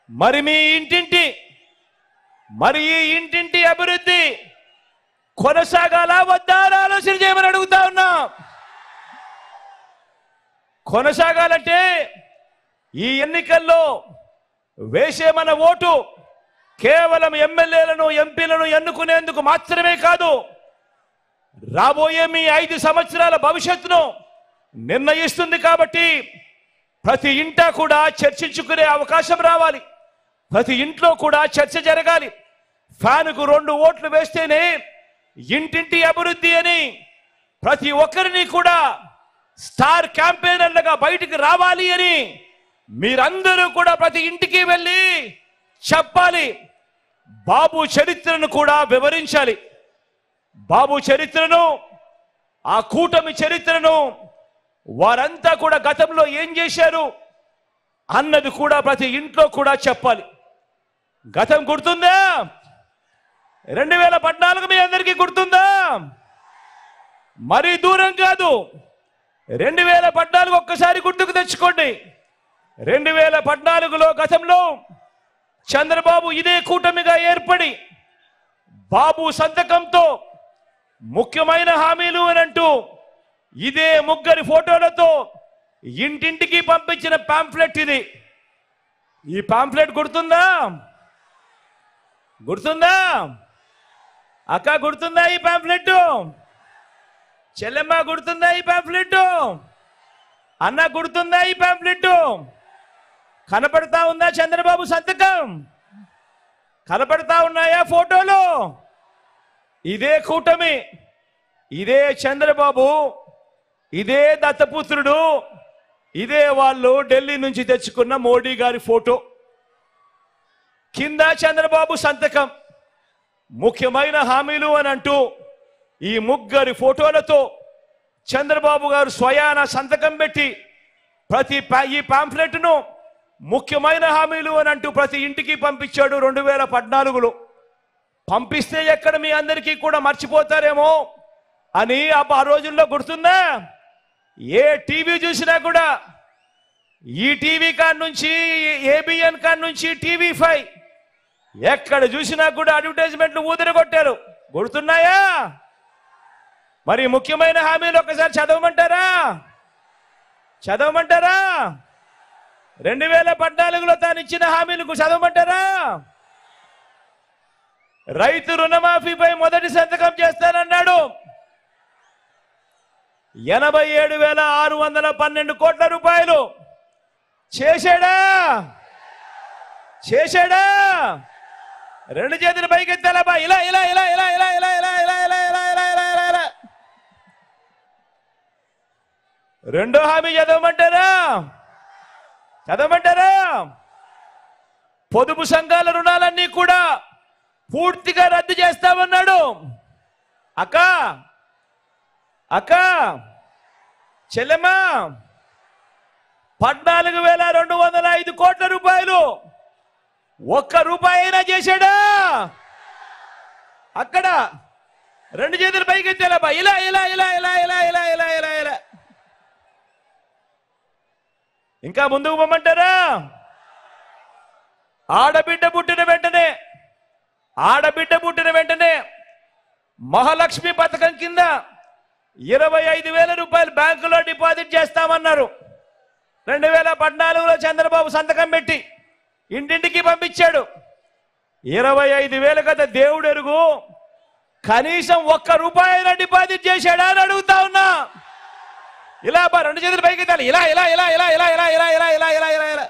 మరి మీ ఇంటింటి మరి ఈ ఇంటింటి అభివృద్ధి కొనసాగాల వద్దా ఆలోచన చేయమని అడుగుతా ఉన్నా. కొనసాగాలంటే ఈ ఎన్నికల్లో వేసే మన ఓటు కేవలం ఎమ్మెల్యేలను ఎంపీలను ఎన్నుకునేందుకు మాత్రమే కాదు, రాబోయే మీ 5 సంవత్సరాల భవిష్యత్తును నిర్ణయిస్తుంది. కాబట్టి ప్రతి ఇంటా కూడా చర్చించుకునే అవకాశం రావాలి, ప్రతి ఇంట్లో కూడా చర్చ జరగాలి. ఫ్యాన్కు 2 ఓట్లు వేస్తేనే ఇంటింటి అభివృద్ధి అని ప్రతి ఒక్కరిని కూడా స్టార్ క్యాంపెయినర్లుగా బయటికి రావాలి అని మీరందరూ కూడా ప్రతి ఇంటికి వెళ్ళి చెప్పాలి. బాబు చరిత్రను కూడా వివరించాలి. బాబు చరిత్రను, ఆ కూటమి చరిత్రను, వారంతా కూడా గతంలో ఏం చేశారు అన్నది కూడా ప్రతి ఇంట్లో కూడా చెప్పాలి. గతం గుర్తుందా? 2014 మీ అందరికీ గుర్తుందా? మరీ దూరం కాదు. 2014 ఒక్కసారి గుర్తుకు తెచ్చుకోండి. 2014లో గతంలో చంద్రబాబు ఇదే కూటమిగా ఏర్పడి బాబు సంతకంతో ముఖ్యమైన హామీలు అని అంటూ ఇదే 3 ఫోటోలతో ఇంటింటికి పంపించిన పాంఫ్లెట్ ఇది. ఈ పాంఫ్లెట్ గుర్తుందా? గుర్తుందా అక్క? గుర్తుందా ఈ పాంఫ్లెట్? చెల్లెమ్మ గుర్తుందా ఈ పాంఫ్లెట్? అన్న గుర్తుందా ఈ పాంఫ్లెట్? కనపడతా ఉందా చంద్రబాబు సంతకం? కనపడతా ఉన్నాయా ఫోటోలు? ఇదే కూటమి, ఇదే చంద్రబాబు, ఇదే దత్తపుత్రుడు, ఇదే వాళ్ళు ఢిల్లీ నుంచి తెచ్చుకున్న మోడీ గారి ఫోటో. కింద చంద్రబాబు సంతకం, ముఖ్యమైన హామీలు అని అంటూ ఈ 3 ఫోటోలతో చంద్రబాబు గారు స్వయాన సంతకం పెట్టి ఈ పాంఫ్లెట్ను ముఖ్యమైన హామీలు అని అంటూ ప్రతి ఇంటికి పంపించాడు 2014లో. పంపిస్తే ఎక్కడ మీ అందరికీ కూడా మర్చిపోతారేమో అని ఆ రోజుల్లో గుర్తుందా? ఏ టీవీ చూసినా కూడా ఈ టీవీ కాడ నుంచి ఏబిఎన్ కాడ నుంచి TV5 ఎక్కడ చూసినా కూడా అడ్వర్టైజ్మెంట్లు ఊదరగొట్టారు. గుర్తున్నాయా? మరి ముఖ్యమైన హామీలు ఒకసారి చదవమంటారా? చదవమంటారా? 2014లో తాను ఇచ్చిన హామీలకు చదవమంటారా? రైతు రుణమాఫీపై మొదటి సంతకం చేస్తానన్నాడు. 87,612 కోట్ల రూపాయలు చేశాడా? చేశాడా? 2 చేతులు పైకెత్తాలబ్బా. ఇలా ఇలా ఇలా ఇలా ఇలా ఇలా ఇలా ఇలా ఇలా ఇలా ఇలా ఇలా ఇలా ఇలా. రెండో హామీ చదవమంటారా? చదవమంటారా? పొదుపు సంఘాల రుణాలన్నీ కూడా పూర్తిగా రద్దు చేస్తామన్నాడు. అక్క అక్క చెల్లెమ్మ 14,205 కోట్ల రూపాయలు ఒక్క రూపాయి అయినా చేశాడా? అక్కడ 2 చేతులు పైకి ఎత్తాలబ్బా. ఇలా ఇలా ఇలా ఇలా ఇలా ఇలా ఇలా ఇలా ఇలా. ఇంకా ముందుకు పొమ్మంటారా? ఆడబిడ్డ పుట్టిన వెంటనే మహాలక్ష్మి పథకం కింద 25,000 రూపాయలు బ్యాంకులో డిపాజిట్ చేస్తామన్నారు. 2014లో చంద్రబాబు సంతకం పెట్టి ఇంటింటికి పంపించాడు. 25,000 కదా దేవుడు ఎరుగు, కనీసం ఒక్క రూపాయి అయినా డిపాజిట్ చేశాడా అని అడుగుతా ఉన్నా. ఇలా 2 చేతులు పైకి తాలి. ఇలా ఇలా ఇలా ఇలా ఇలా ఇలా ఇలా ఇలా ఇలా ఇలా ఇలా ఇలా.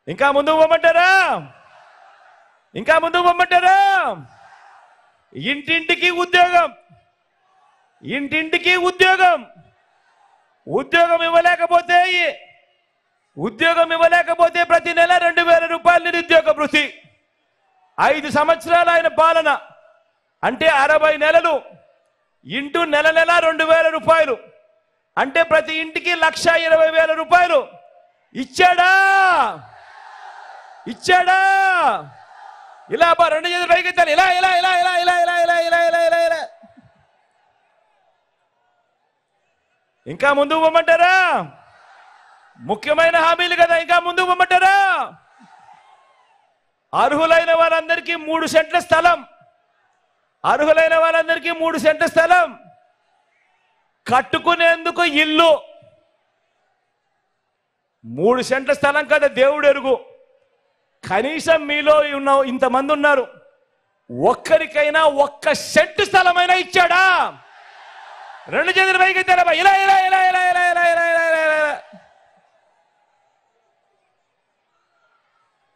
ఇంకా ముందుకు పొమ్మంటారా? ఇంకా ముందుకు పొమ్మంటారా? ఇంటింటికి ఉద్యోగం, ఇంటింటికి ఉద్యోగం. ఉద్యోగం ఇవ్వలేకపోతే ప్రతి నెల 2,000 రూపాయలు నిరుద్యోగ భృతి. 5 సంవత్సరాలు ఆయన పాలన అంటే 60 నెలలు ఇంటూ నెల 2,000 రూపాయలు అంటే ప్రతి ఇంటికి 1,20,000 రూపాయలు ఇచ్చాడా? ఇచ్చాడా? ఇలా 2 చేతులు పైకి ఎత్తాలి. ఇలా ఇలా ఇలా ఇలా ఇలా ఇలా ఇలా ఇలా ఇలా ఇలా ఇలా. ఇంకా ముందుకు పొమ్మంటారా? ముఖ్యమైన హామీలు కదా ఇంకా ముందుకు పొమ్మంటారా? అర్హులైన వాళ్ళందరికీ 3 సెంట్ల స్థలం, అర్హులైన వాళ్ళందరికీ 3 సెంట్ల స్థలం, కట్టుకునేందుకు ఇల్లు. 3 సెంట్ల స్థలం కదా దేవుడు ఎరుగు. కనీసం మీలో ఇంతమంది ఉన్నారు, ఒక్కరికైనా 1 సెంటు స్థలమైనా ఇచ్చాడా? 2 చేతుల పైకి తెలవా? ఇలా ఇలా ఇలా ఇలా ఇలా ఇలా ఇలా ఇలా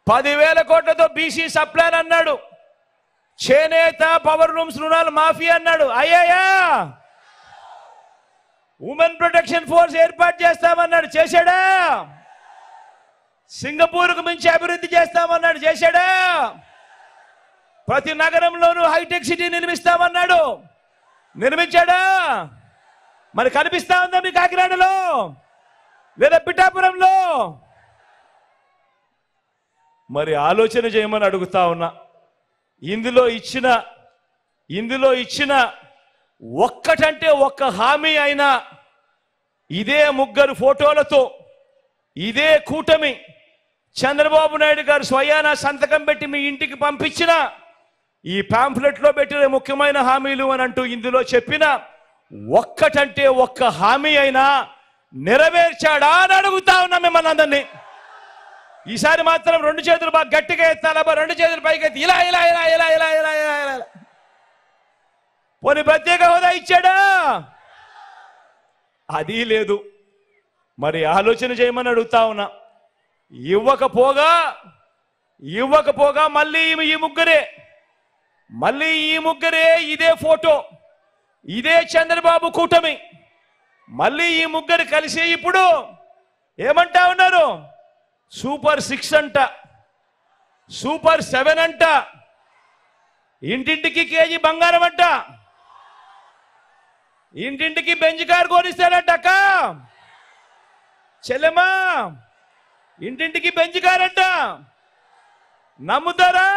10,000 కోట్లతో బీసీ సప్లాన్ అన్నాడు, చేనేత పవర్ లూమ్స్ రుణాలు మాఫీ అన్నాడు. అయ్యాయా? ఉమెన్ ప్రొటెక్షన్ ఫోర్స్ ఏర్పాటు చేస్తామన్నాడు, చేశాడా? సింగపూర్కు మించి అభివృద్ధి చేస్తామన్నాడు, చేశాడా? ప్రతి నగరంలోనూ హైటెక్ సిటీ నిర్మిస్తామన్నాడు, నిర్మించాడా? మరి కనిపిస్తా ఉందా మీ కాకినాడలో లేదా పిఠాపురంలో? మరి ఆలోచన చేయమని అడుగుతా ఉన్నా. ఇందులో ఇచ్చిన ఒక్కటంటే ఒక్క హామీ అయినా ఇదే 3 ఫోటోలతో ఇదే కూటమి చంద్రబాబు నాయుడు గారు స్వయాన సంతకం పెట్టి మీ ఇంటికి పంపించిన ఈ పాంఫ్లెట్లో పెట్టిన ముఖ్యమైన హామీలు అని అంటూ ఇందులో చెప్పిన ఒక్కటంటే ఒక్క హామీ అయినా నెరవేర్చాడా అని అడుగుతా ఉన్నా మిమ్మల్ని అందరినీ. ఈసారి మాత్రం 2 చేతులు బాగా గట్టిగా ఎత్తాలా? 2 చేతులు పైకి ఎత్తి ఇలా ఇలా ఇలా ఇలా ఇలా ఇలా ఇలా ఇలా. పోనీ ప్రత్యేక హోదా ఇచ్చాడా? అది లేదు. మరి ఆలోచన చేయమని అడుగుతా ఉన్నా. ఇవ్వకపోగా మళ్ళీ ఈ ముగ్గురే ఇదే ఫోటో, ఇదే చంద్రబాబు కూటమి, మళ్ళీ ఈ ముగ్గురు కలిసి ఇప్పుడు ఏమంటా ఉన్నారు? సూపర్ 6 అంట, సూపర్ 7 అంట, ఇంటింటికి కేజీ బంగారం అంట, ఇంటింటికి బెంజ్ కారు కొనిస్తాడంట. అక్క చెల్లెమ్మా, ఇంటింటికి బెంజ్ కారంట. నమ్ముతారా?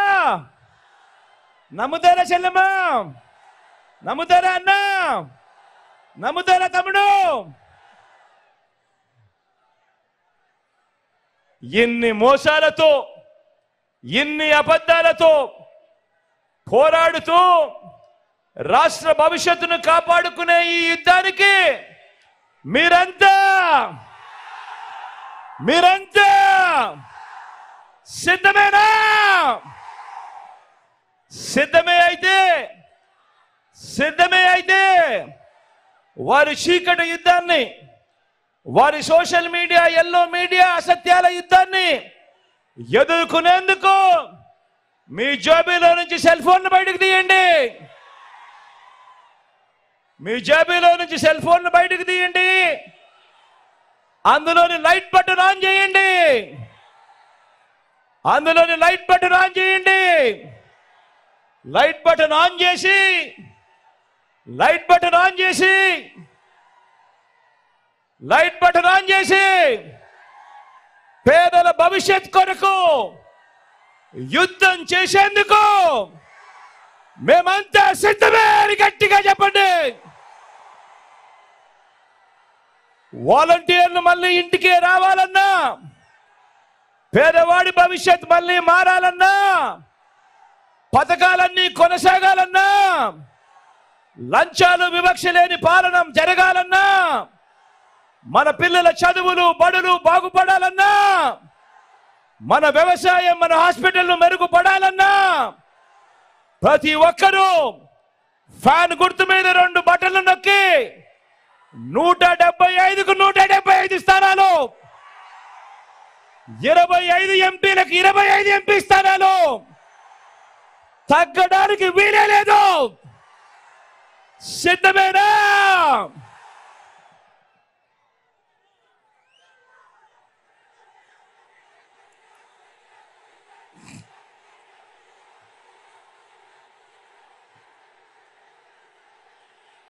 నమ్ముతారా చెల్లెమ్మా? నమ్ముతారా అన్నా? నమ్ముతారా తమ్ముడు? ఇన్ని మోసాలతో, ఇన్ని అబద్ధాలతో పోరాడుతూ రాష్ట్ర భవిష్యత్తును కాపాడుకునే ఈ యుద్ధానికి మీరంతా సిద్ధమేనా? సిద్ధమే అయితే వారి చీకటి యుద్ధాన్ని, వారి సోషల్ మీడియా, ఎల్లో మీడియా అసత్యాల యుద్ధాన్ని ఎదుర్కొనేందుకు మీ జేబులో నుంచి సెల్ ఫోన్ బయటకు తీయండి. మీ జేబులో నుంచి సెల్ ఫోన్ బయటకు తీయండి. అందులోని లైట్ బటన్ ఆన్ చేయండి. లైట్ బటన్ ఆన్ చేసి పేదల భవిష్యత్ కొరకు యుద్ధం చేసేందుకు మేమంతా సిద్ధమే అని గట్టిగా చెప్పండి. వాలంటీర్లు మళ్ళీ ఇంటికి రావాలన్నా, పేదవాడి భవిష్యత్ మళ్ళీ మారాలన్నా, పథకాలన్నీ కొనసాగాలన్నా, లంచాలు వివక్ష లేని పాలన జరగాలన్నా, మన పిల్లల చదువులు బడులు బాగుపడాలన్నా, మన వ్యవసాయం, మన హాస్పిటల్లు మెరుగుపడాలన్నా ప్రతి ఒక్కరూ ఫ్యాన్ గుర్తు మీద 2 బటన్లు నొక్కి 175కు 175 స్థానాలు, 25 ఎంపీలకు 25 ఎంపీ స్థానాలు, తగ్గడానికి వీలే లేదు. సిద్ధమేనా?